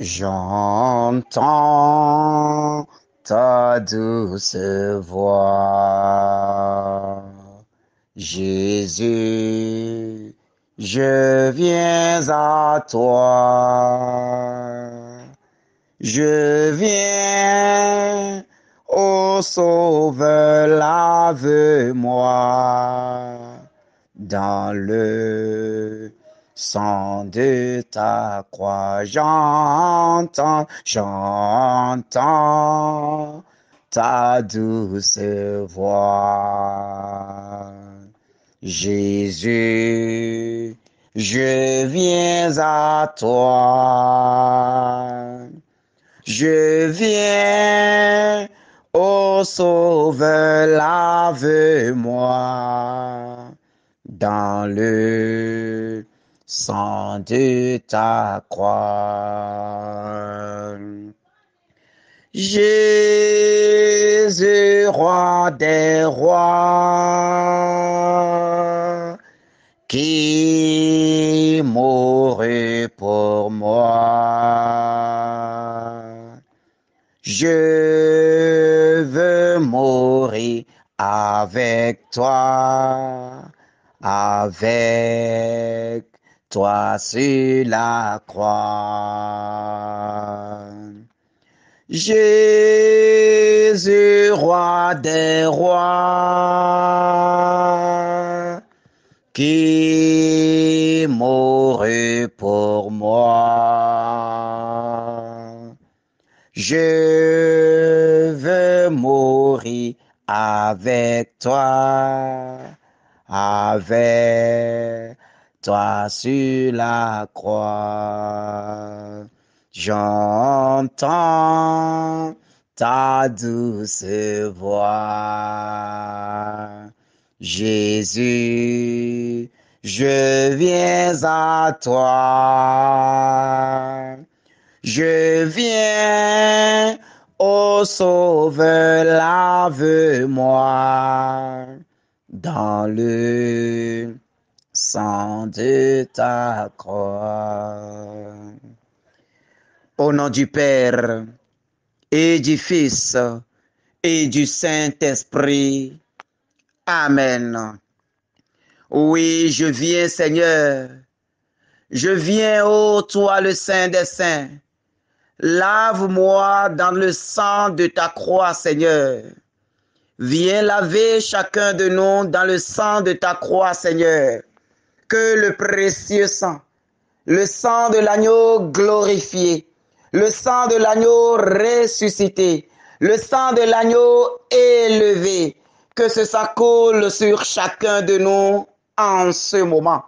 J'entends ta douce voix. Jésus, je viens à toi. Je viens, ô Sauveur, lave-moi dans le sang de ta croix. J'entends ta douce voix. Jésus, je viens à toi. Je viens, ô Sauveur, lave-moi dans le sang de ta croix. Jésus, roi des rois, qui mourut pour moi. Je veux mourir avec toi sur la croix. Jésus, roi des rois, qui mourut pour moi. Je veux mourir avec toi sur la croix. J'entends ta douce voix. Jésus, je viens à toi. Je viens, ô Sauveur, lave-moi dans le sang de ta croix. Au nom du Père et du Fils et du Saint-Esprit. Amen. Oui, je viens, Seigneur. Je viens, ô toi, le Saint des Saints. Lave-moi dans le sang de ta croix, Seigneur. Viens laver chacun de nous dans le sang de ta croix, Seigneur. Que le précieux sang, le sang de l'agneau glorifié, le sang de l'agneau ressuscité, le sang de l'agneau élevé, que ce sang coule sur chacun de nous en ce moment.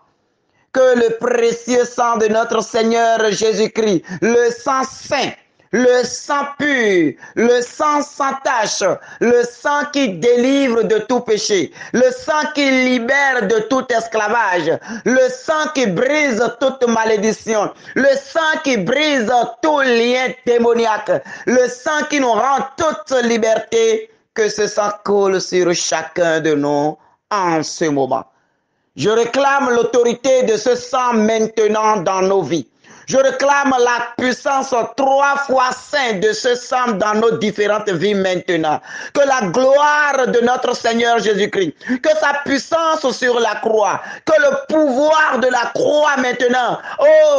Que le précieux sang de notre Seigneur Jésus-Christ, le sang saint, le sang pur, le sang sans tache, le sang qui délivre de tout péché, le sang qui libère de tout esclavage, le sang qui brise toute malédiction, le sang qui brise tout lien démoniaque, le sang qui nous rend toute liberté, que ce sang coule sur chacun de nous en ce moment. Je réclame l'autorité de ce sang maintenant dans nos vies. Je réclame la puissance 3 fois sainte de ce sang dans nos différentes vies maintenant. Que la gloire de notre Seigneur Jésus-Christ, que sa puissance sur la croix, que le pouvoir de la croix maintenant,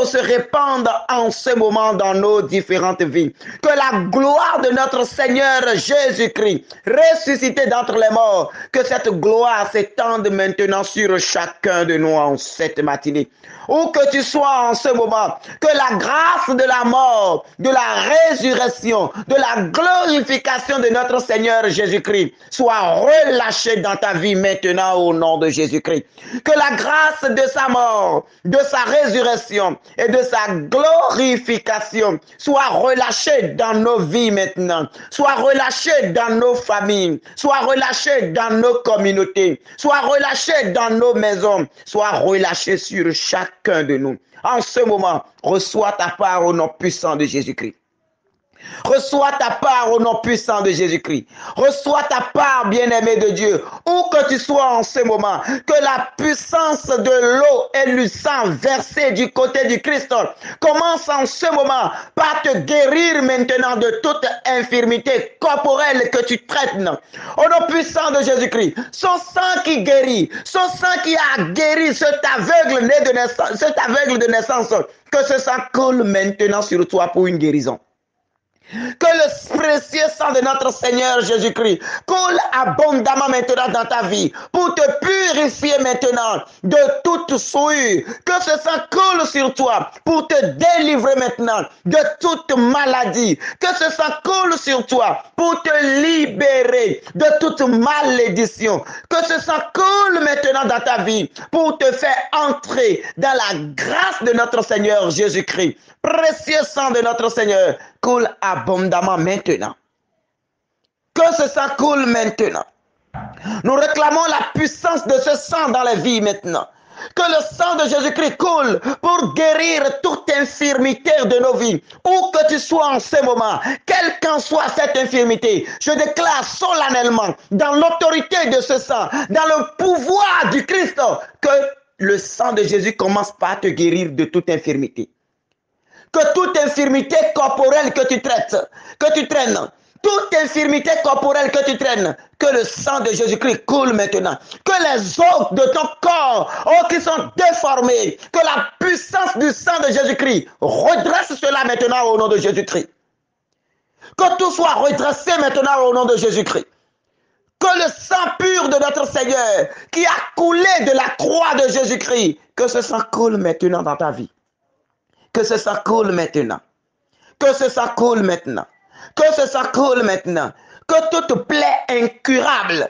se répande en ce moment dans nos différentes vies. Que la gloire de notre Seigneur Jésus-Christ, ressuscité d'entre les morts, que cette gloire s'étende maintenant sur chacun de nous en cette matinée. Où que tu sois en ce moment, que la grâce de la mort, de la résurrection, de la glorification de notre Seigneur Jésus-Christ soit relâchée dans ta vie maintenant au nom de Jésus-Christ. Que la grâce de sa mort, de sa résurrection et de sa glorification soit relâchée dans nos vies maintenant, soit relâchée dans nos familles, soit relâchée dans nos communautés, soit relâchée dans nos maisons, soit relâchée sur chacun de nous. En ce moment, reçois ta part au nom puissant de Jésus-Christ. Reçois ta part au nom puissant de Jésus-Christ. Reçois ta part, bien-aimé de Dieu, où que tu sois en ce moment. Que la puissance de l'eau et du sang versé du côté du Christ commence en ce moment par te guérir maintenant de toute infirmité corporelle que tu traites. Au nom puissant de Jésus-Christ, son sang qui guérit, son sang qui a guéri cet aveugle né de naissance, que ce sang coule maintenant sur toi pour une guérison. Que le précieux sang de notre Seigneur Jésus-Christ coule abondamment maintenant dans ta vie pour te purifier maintenant de toute souillure. Que ce sang coule sur toi pour te délivrer maintenant de toute maladie. Que ce sang coule sur toi pour te libérer de toute malédiction. Que ce sang coule maintenant dans ta vie pour te faire entrer dans la grâce de notre Seigneur Jésus-Christ. Précieux sang de notre Seigneur coule abondamment maintenant. Que ce sang coule maintenant. Nous réclamons la puissance de ce sang dans la vie maintenant. Que le sang de Jésus-Christ coule pour guérir toute infirmité de nos vies. Où que tu sois en ce moment, quelle qu'en soit cette infirmité, je déclare solennellement, dans l'autorité de ce sang, dans le pouvoir du Christ, que le sang de Jésus commence par te guérir de toute infirmité. Que toute infirmité corporelle que tu traînes, toute infirmité corporelle que tu traînes, que le sang de Jésus-Christ coule maintenant. Que les os de ton corps, qui sont déformés, que la puissance du sang de Jésus-Christ redresse cela maintenant au nom de Jésus-Christ. Que tout soit redressé maintenant au nom de Jésus-Christ. Que le sang pur de notre Seigneur, qui a coulé de la croix de Jésus-Christ, que ce sang coule maintenant dans ta vie. Que ce sang coule maintenant. Que ce sang coule maintenant. Que ce sang coule maintenant. Que toute plaie incurable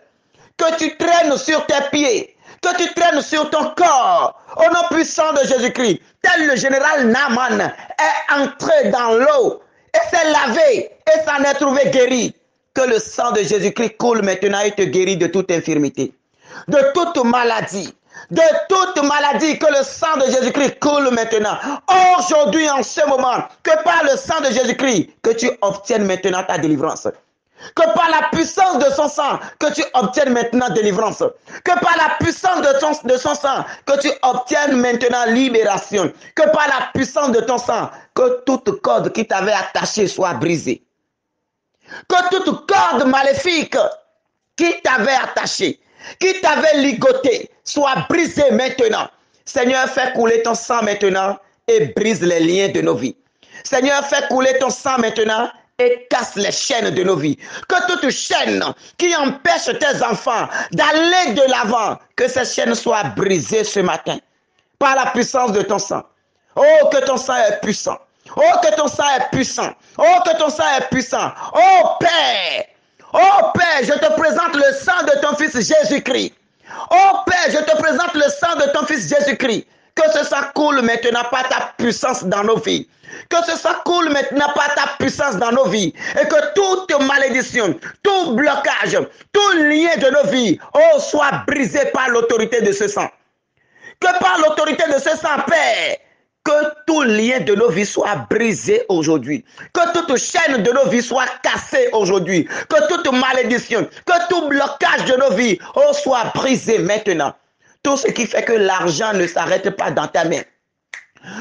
que tu traînes sur tes pieds, que tu traînes sur ton corps, au nom puissant de Jésus-Christ, tel le général Naaman est entré dans l'eau et s'est lavé et s'en est trouvé guéri. Que le sang de Jésus-Christ coule maintenant et te guérit de toute infirmité, de toute maladie. De toute maladie, que le sang de Jésus-Christ coule maintenant. Aujourd'hui, en ce moment, que par le sang de Jésus-Christ, que tu obtiennes maintenant ta délivrance. Que par la puissance de son sang, que tu obtiennes maintenant délivrance. Que par la puissance de son sang, que tu obtiennes maintenant libération. Que par la puissance de ton sang, que toute corde qui t'avait attaché soit brisée. Que toute corde maléfique qui t'avait attaché, qui t'avait ligoté, soit brisé maintenant. Seigneur, fais couler ton sang maintenant et brise les liens de nos vies. Seigneur, fais couler ton sang maintenant et casse les chaînes de nos vies. Que toute chaîne qui empêche tes enfants d'aller de l'avant, que ces chaînes soient brisées ce matin par la puissance de ton sang. Oh, que ton sang est puissant. Oh, que ton sang est puissant. Oh, que ton sang est puissant. Oh, Père. Oh Père, je te présente le sang de ton Fils Jésus-Christ. Oh Père, je te présente le sang de ton Fils Jésus-Christ. Que ce sang coule maintenant par ta puissance dans nos vies. Que ce sang coule maintenant par ta puissance dans nos vies. Et que toute malédiction, tout blocage, tout lien de nos vies, soit brisé par l'autorité de ce sang. Que par l'autorité de ce sang, Père, que tout lien de nos vies soit brisé aujourd'hui. Que toute chaîne de nos vies soit cassée aujourd'hui. Que toute malédiction, que tout blocage de nos vies soit brisé maintenant. Tout ce qui fait que l'argent ne s'arrête pas dans ta main.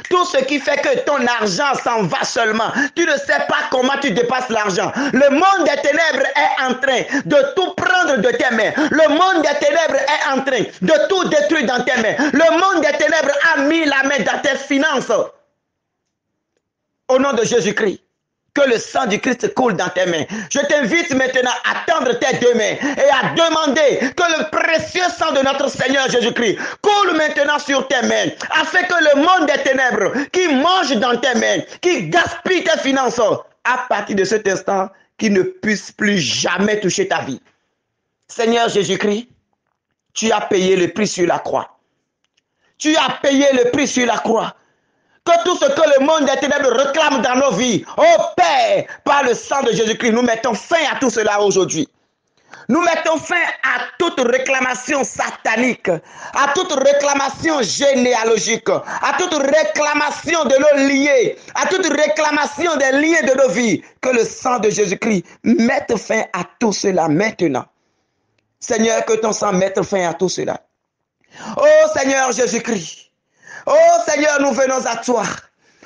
Tout ce qui fait que ton argent s'en va seulement. Tu ne sais pas comment tu dépasses l'argent. Le monde des ténèbres est en train de tout prendre de tes mains. Le monde des ténèbres est en train de tout détruire dans tes mains. Le monde des ténèbres a mis la main dans tes finances. Au nom de Jésus-Christ, que le sang du Christ coule dans tes mains. Je t'invite maintenant à tendre tes deux mains et à demander que le précieux sang de notre Seigneur Jésus-Christ coule maintenant sur tes mains, afin que le monde des ténèbres qui mange dans tes mains, qui gaspille tes finances, à partir de cet instant, qui ne puisse plus jamais toucher ta vie. Seigneur Jésus-Christ, tu as payé le prix sur la croix. Tu as payé le prix sur la croix. Que tout ce que le monde des ténèbres réclame dans nos vies, oh Père, par le sang de Jésus-Christ, nous mettons fin à tout cela aujourd'hui. Nous mettons fin à toute réclamation satanique, à toute réclamation généalogique, à toute réclamation de nos liés, à toute réclamation des liens de nos vies. Que le sang de Jésus-Christ mette fin à tout cela maintenant. Seigneur, que ton sang mette fin à tout cela. Oh Seigneur Jésus-Christ, oh Seigneur, nous venons à toi.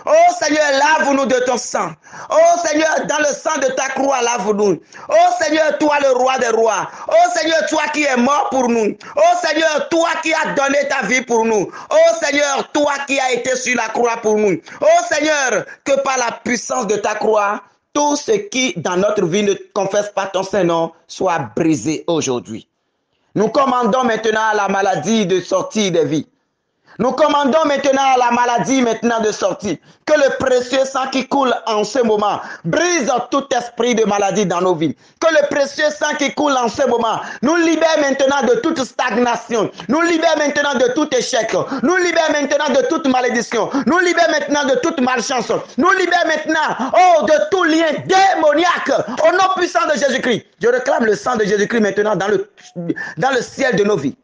Oh Seigneur, lave-nous de ton sang. Oh Seigneur, dans le sang de ta croix, lave-nous. Oh Seigneur, toi le roi des rois. Oh Seigneur, toi qui es mort pour nous. Oh Seigneur, toi qui as donné ta vie pour nous. Oh Seigneur, toi qui as été sur la croix pour nous. Oh Seigneur, que par la puissance de ta croix, tout ce qui dans notre vie ne confesse pas ton Saint-Nom soit brisé aujourd'hui. Nous commandons maintenant à la maladie de sortir des vies. Nous commandons maintenant à la maladie maintenant de sortir. Que le précieux sang qui coule en ce moment brise tout esprit de maladie dans nos vies. Que le précieux sang qui coule en ce moment nous libère maintenant de toute stagnation. Nous libère maintenant de tout échec. Nous libère maintenant de toute malédiction. Nous libère maintenant de toute malchance. Nous libère maintenant, oh, de tout lien démoniaque. Au nom puissant de Jésus-Christ. Je réclame le sang de Jésus-Christ maintenant dans le ciel de nos vies.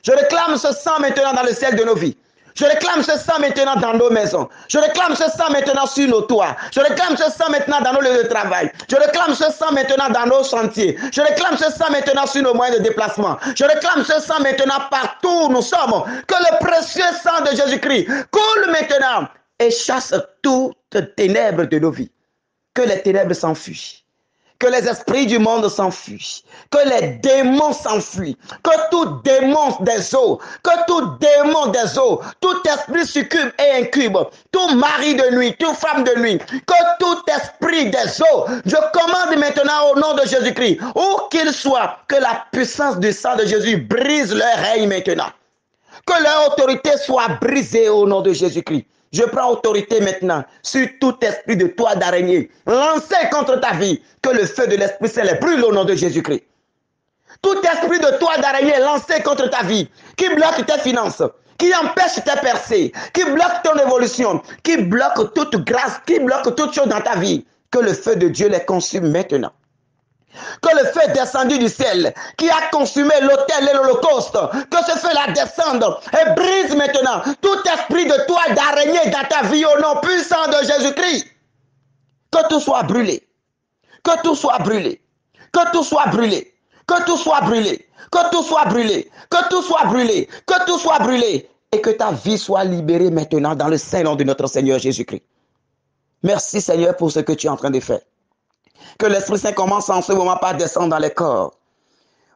Je réclame ce sang maintenant dans le ciel de nos vies. Je réclame ce sang maintenant dans nos maisons. Je réclame ce sang maintenant sur nos toits. Je réclame ce sang maintenant dans nos lieux de travail. Je réclame ce sang maintenant dans nos chantiers. Je réclame ce sang maintenant sur nos moyens de déplacement. Je réclame ce sang maintenant partout où nous sommes. Que le précieux sang de Jésus-Christ coule maintenant et chasse toutes ténèbres de nos vies. Que les ténèbres s'enfuient. Que les esprits du monde s'enfuient, que les démons s'enfuient, que tout démon des eaux, tout esprit succube et incube, tout mari de nuit, toute femme de nuit, que tout esprit des eaux, je commande maintenant au nom de Jésus-Christ, où qu'il soit, que la puissance du sang de Jésus brise leur règne maintenant. Que leur autorité soit brisée au nom de Jésus-Christ. Je prends autorité maintenant sur tout esprit de toile d'araignée lancé contre ta vie. Que le feu de l'Esprit Saint les brûle au nom de Jésus-Christ. Tout esprit de toile d'araignée lancé contre ta vie, qui bloque tes finances, qui empêche tes percées, qui bloque ton évolution, qui bloque toute grâce, qui bloque toute chose dans ta vie. Que le feu de Dieu les consume maintenant. Que le feu descendu du ciel, qui a consumé l'autel et l'holocauste, que ce feu-là descende et brise maintenant tout esprit de toile d'araignée dans ta vie au nom puissant de Jésus-Christ. Que tout soit brûlé, que tout soit brûlé, que tout soit brûlé, que tout soit brûlé, que tout soit brûlé, que tout soit brûlé, que tout soit brûlé, et que ta vie soit libérée maintenant dans le saint nom de notre Seigneur Jésus-Christ. Merci Seigneur pour ce que tu es en train de faire. Que l'Esprit Saint commence en ce moment par descendre dans les corps.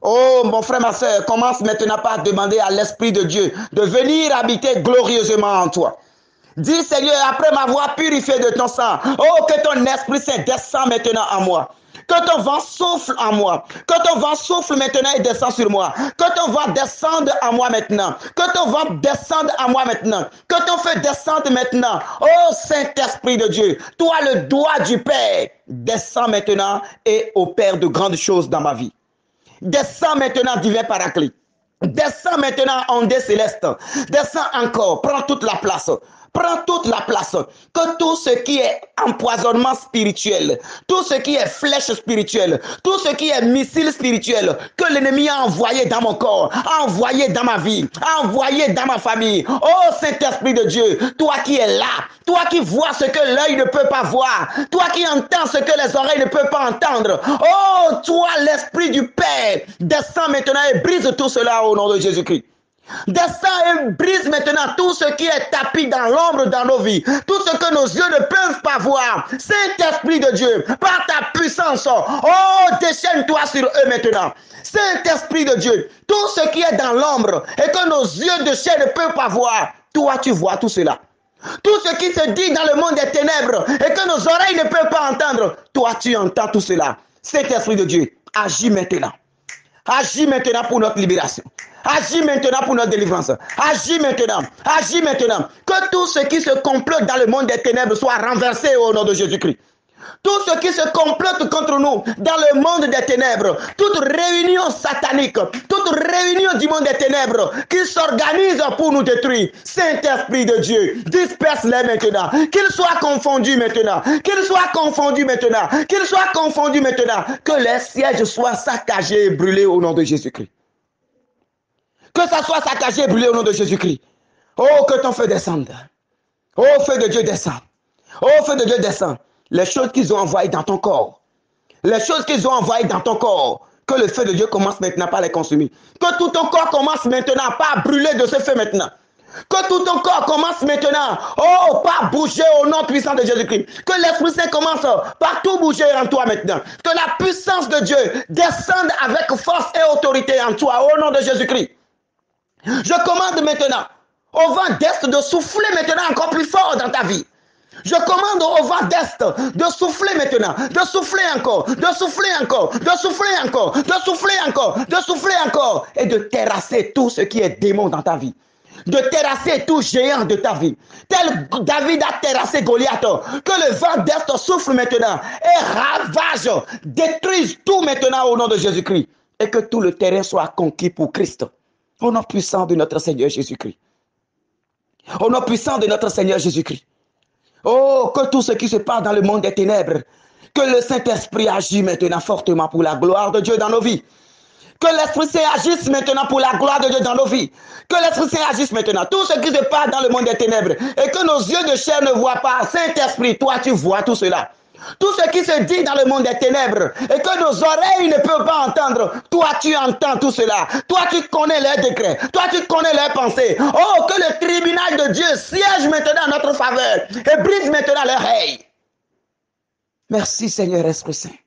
Oh, mon frère, ma soeur, commence maintenant par demander à l'Esprit de Dieu de venir habiter glorieusement en toi. Dis, Seigneur, après m'avoir purifié de ton sang, oh, que ton Esprit Saint descend maintenant en moi. Que ton vent souffle en moi. Que ton vent souffle maintenant et descend sur moi. Que ton vent descende en moi maintenant. Que ton vent descende en moi maintenant. Que ton feu descende maintenant. Oh Saint-Esprit de Dieu, toi le doigt du Père, descends maintenant et opère de grandes choses dans ma vie. Descends maintenant, divin Paraclet. Descends maintenant, ondée céleste. Descends encore, prends toute la place. Prends toute la place. Que tout ce qui est empoisonnement spirituel, tout ce qui est flèche spirituelle, tout ce qui est missile spirituel, que l'ennemi a envoyé dans mon corps, a envoyé dans ma vie, a envoyé dans ma famille. Oh Saint-Esprit de Dieu, toi qui es là, toi qui vois ce que l'œil ne peut pas voir, toi qui entends ce que les oreilles ne peuvent pas entendre. Oh, toi l'Esprit du Père, descends maintenant et brise tout cela au nom de Jésus-Christ. Descends et brise maintenant tout ce qui est tapis dans l'ombre dans nos vies, tout ce que nos yeux ne peuvent pas voir. Saint-Esprit de Dieu, par ta puissance, oh, déchaîne-toi sur eux maintenant. Saint-Esprit de Dieu, tout ce qui est dans l'ombre et que nos yeux de chair ne peuvent pas voir, toi tu vois tout cela. Tout ce qui se dit dans le monde des ténèbres et que nos oreilles ne peuvent pas entendre, toi tu entends tout cela. Saint-Esprit de Dieu, agis maintenant. Agis maintenant pour notre libération. Agis maintenant pour notre délivrance. Agis maintenant. Agis maintenant. Que tout ce qui se complote dans le monde des ténèbres soit renversé au nom de Jésus-Christ. Tout ce qui se complote contre nous dans le monde des ténèbres, toute réunion satanique, toute réunion du monde des ténèbres qui s'organise pour nous détruire, Saint-Esprit de Dieu, disperse-les maintenant, qu'ils soient confondus maintenant, qu'ils soient confondus maintenant, qu'ils soient confondus maintenant, que les sièges soient saccagés et brûlés au nom de Jésus-Christ. Que ça soit saccagé et brûlé au nom de Jésus-Christ. Oh, que ton feu descende. Oh, feu de Dieu descend. Oh, feu de Dieu descend. Les choses qu'ils ont envoyées dans ton corps. Les choses qu'ils ont envoyées dans ton corps. Que le feu de Dieu commence maintenant par les consumer. Que tout ton corps commence maintenant par brûler de ce feu maintenant. Que tout ton corps commence maintenant, oh, par bouger au nom puissant de Jésus-Christ. Que l'Esprit Saint commence par tout bouger en toi maintenant. Que la puissance de Dieu descende avec force et autorité en toi au nom de Jésus-Christ. Je commande maintenant au vent d'Est de souffler maintenant encore plus fort dans ta vie. Je commande au vent d'Est de souffler maintenant, de souffler encore, de souffler encore, de souffler encore, de souffler encore, de souffler encore, et de terrasser tout ce qui est démon dans ta vie. De terrasser tout géant de ta vie. Tel David a terrassé Goliath, que le vent d'Est souffle maintenant et ravage, détruise tout maintenant au nom de Jésus-Christ. Et que tout le terrain soit conquis pour Christ. Au nom puissant de notre Seigneur Jésus-Christ. Au nom puissant de notre Seigneur Jésus-Christ. Oh, que tout ce qui se passe dans le monde des ténèbres, que le Saint-Esprit agisse maintenant fortement pour la gloire de Dieu dans nos vies. Que l'Esprit Saint agisse maintenant pour la gloire de Dieu dans nos vies. Que l'Esprit Saint agisse maintenant. Tout ce qui se passe dans le monde des ténèbres et que nos yeux de chair ne voient pas. Saint-Esprit, toi tu vois tout cela. Tout ce qui se dit dans le monde des ténèbres et que nos oreilles ne peuvent pas entendre, toi tu entends tout cela. Toi tu connais leurs décrets. Toi tu connais leurs pensées. Oh, que le tribunal de Dieu siège maintenant en notre faveur et brise maintenant leurs oreilles. Merci Seigneur Esprit Saint.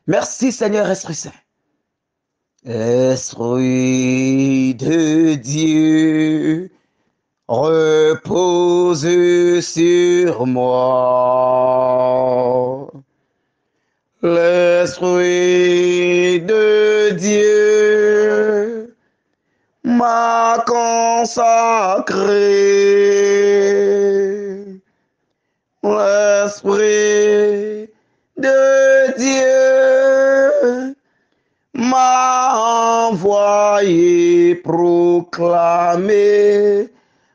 Merci Seigneur Esprit Saint. Esprit de Dieu, repose sur moi. L'Esprit de Dieu m'a consacré. L'Esprit de Dieu m'a envoyé proclamer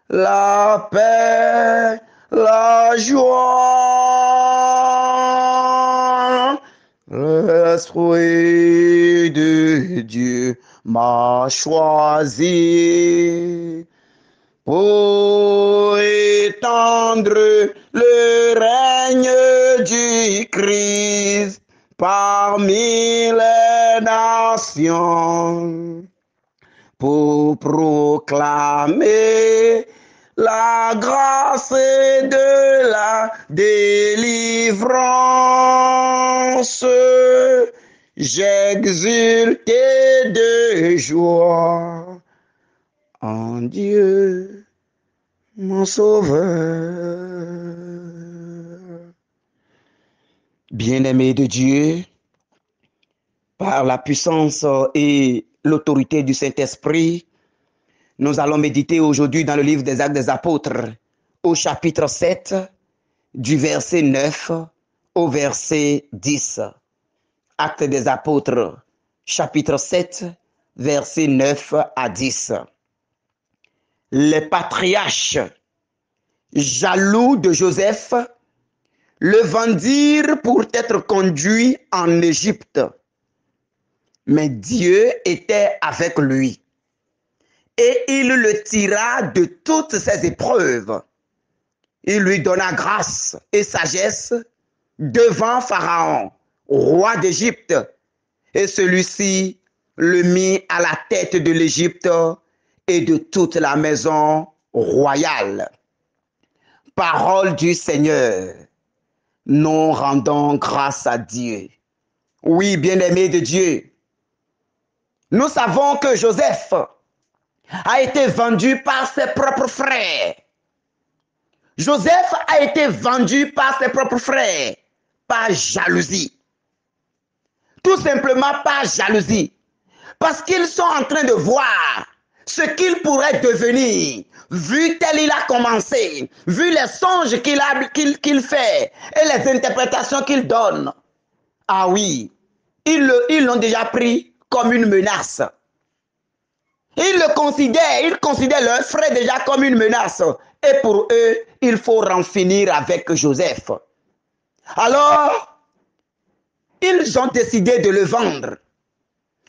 la paix, la joie. L'Esprit de Dieu m'a choisi pour étendre le règne du Christ parmi les nations, pour proclamer la grâce de la délivrance. J'exulte de joie en Dieu, mon Sauveur. Bien-aimés de Dieu, par la puissance et l'autorité du Saint-Esprit, nous allons méditer aujourd'hui dans le livre des Actes des Apôtres, au chapitre 7, du verset 9 au verset 10. Actes des Apôtres, chapitre 7, verset 9 à 10. Les patriarches, jaloux de Joseph, le vendirent pour être conduit en Égypte. Mais Dieu était avec lui et il le tira de toutes ses épreuves. Il lui donna grâce et sagesse devant Pharaon, roi d'Égypte, et celui-ci le mit à la tête de l'Égypte et de toute la maison royale. Parole du Seigneur. Nous rendons grâce à Dieu. Oui, bien-aimés de Dieu, nous savons que Joseph a été vendu par ses propres frères. Joseph a été vendu par ses propres frères, par jalousie. Tout simplement par jalousie. Parce qu'ils sont en train de voir ce qu'il pourrait devenir, vu tel il a commencé, vu les songes qu'il fait et les interprétations qu'il donne. Ah oui, ils l'ont déjà pris comme une menace. Ils considèrent leur frère déjà comme une menace. Et pour eux, il faut en finir avec Joseph. Alors, ils ont décidé de le vendre.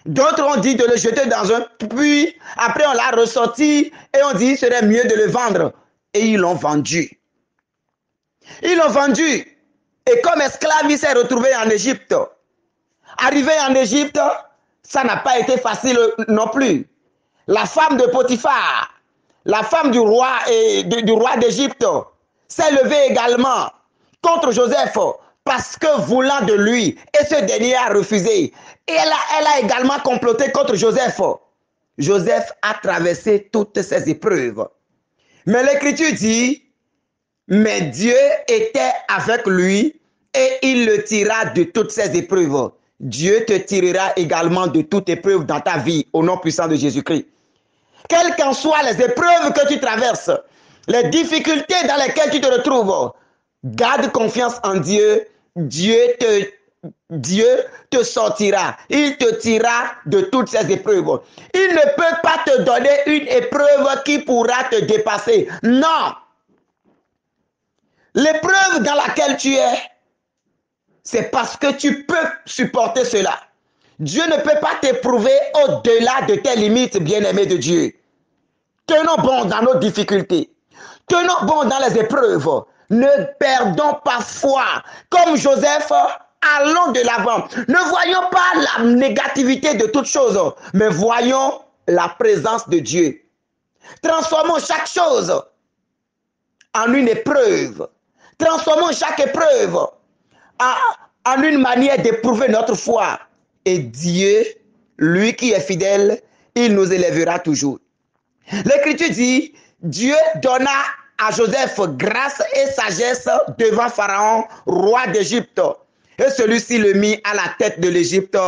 D'autres ont dit de le jeter dans un puits. Après, on l'a ressorti et on dit qu'il serait mieux de le vendre. Et ils l'ont vendu. Ils l'ont vendu. Et comme esclave, il s'est retrouvé en Égypte. Arrivé en Égypte, ça n'a pas été facile non plus. La femme de Potiphar, la femme du roi d'Égypte, s'est levée également contre Joseph parce que voulant de lui, et ce dernier a refusé. Et elle a également comploté contre Joseph. Joseph a traversé toutes ces épreuves. Mais l'Écriture dit, mais Dieu était avec lui et il le tira de toutes ces épreuves. Dieu te tirera également de toute épreuve dans ta vie, au nom puissant de Jésus-Christ. Quelles qu'en soient les épreuves que tu traverses, les difficultés dans lesquelles tu te retrouves, garde confiance en Dieu. Dieu te sortira. Il te tirera de toutes ces épreuves. Il ne peut pas te donner une épreuve qui pourra te dépasser. Non. L'épreuve dans laquelle tu es, c'est parce que tu peux supporter cela. Dieu ne peut pas t'éprouver au-delà de tes limites, bien-aimé de Dieu. Tenons bon dans nos difficultés. Tenons bon dans les épreuves. Ne perdons pas foi. Comme Joseph, allons de l'avant. Ne voyons pas la négativité de toutes choses, mais voyons la présence de Dieu. Transformons chaque chose en une épreuve. Transformons chaque épreuve en une manière d'éprouver notre foi. Et Dieu, lui qui est fidèle, il nous élèvera toujours. L'Écriture dit, Dieu donna à Joseph grâce et sagesse devant Pharaon, roi d'Égypte. Et celui-ci le mit à la tête de l'Égypte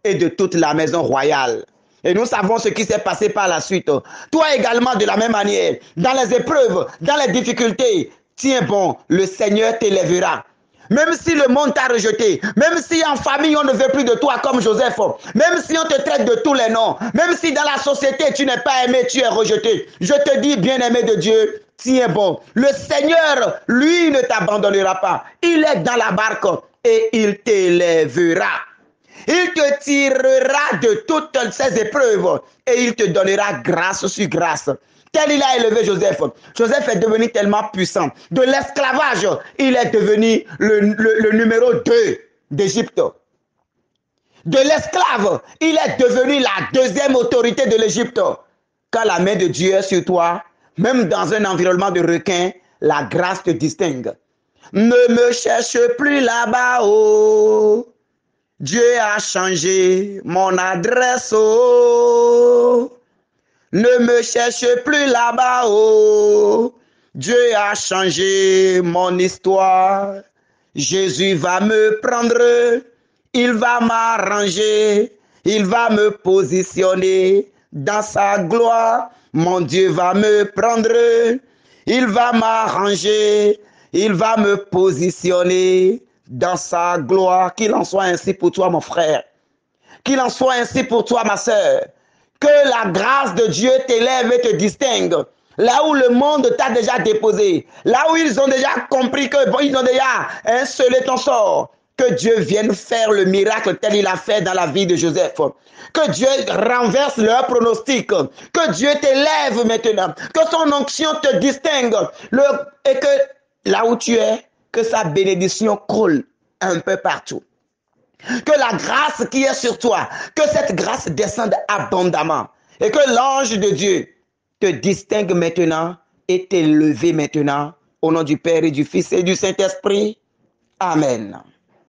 et de toute la maison royale. Et nous savons ce qui s'est passé par la suite. Toi également, de la même manière, dans les épreuves, dans les difficultés, tiens bon, le Seigneur t'élèvera. Même si le monde t'a rejeté, même si en famille on ne veut plus de toi comme Joseph, même si on te traite de tous les noms, même si dans la société tu n'es pas aimé, tu es rejeté, je te dis, bien-aimé de Dieu, tiens bon. Le Seigneur, lui, ne t'abandonnera pas. Il est dans la barque et il t'élèvera. Il te tirera de toutes ces épreuves et il te donnera grâce sur grâce. Tel il a élevé Joseph. Joseph est devenu tellement puissant. De l'esclavage, il est devenu le numéro 2 d'Égypte. De l'esclave, il est devenu la deuxième autorité de l'Égypte. Quand la main de Dieu est sur toi, même dans un environnement de requins, la grâce te distingue. Ne me cherche plus là-bas, oh. Dieu a changé mon adresse, oh. Ne me cherche plus là-bas, oh. Dieu a changé mon histoire. Jésus va me prendre, il va m'arranger, il va me positionner dans sa gloire. Mon Dieu va me prendre, il va m'arranger, il va me positionner dans sa gloire. Qu'il en soit ainsi pour toi, mon frère. Qu'il en soit ainsi pour toi, ma sœur. Que la grâce de Dieu t'élève et te distingue. Là où le monde t'a déjà déposé. Là où ils ont déjà compris qu'ils ont déjà scellé ton sort. Que Dieu vienne faire le miracle tel il a fait dans la vie de Joseph. Que Dieu renverse leur pronostic. Que Dieu t'élève maintenant. Que son onction te distingue. Et que là où tu es, que sa bénédiction coule un peu partout. Que la grâce qui est sur toi, que cette grâce descende abondamment. Et que l'ange de Dieu te distingue maintenant et t'élève maintenant. Au nom du Père et du Fils et du Saint-Esprit. Amen.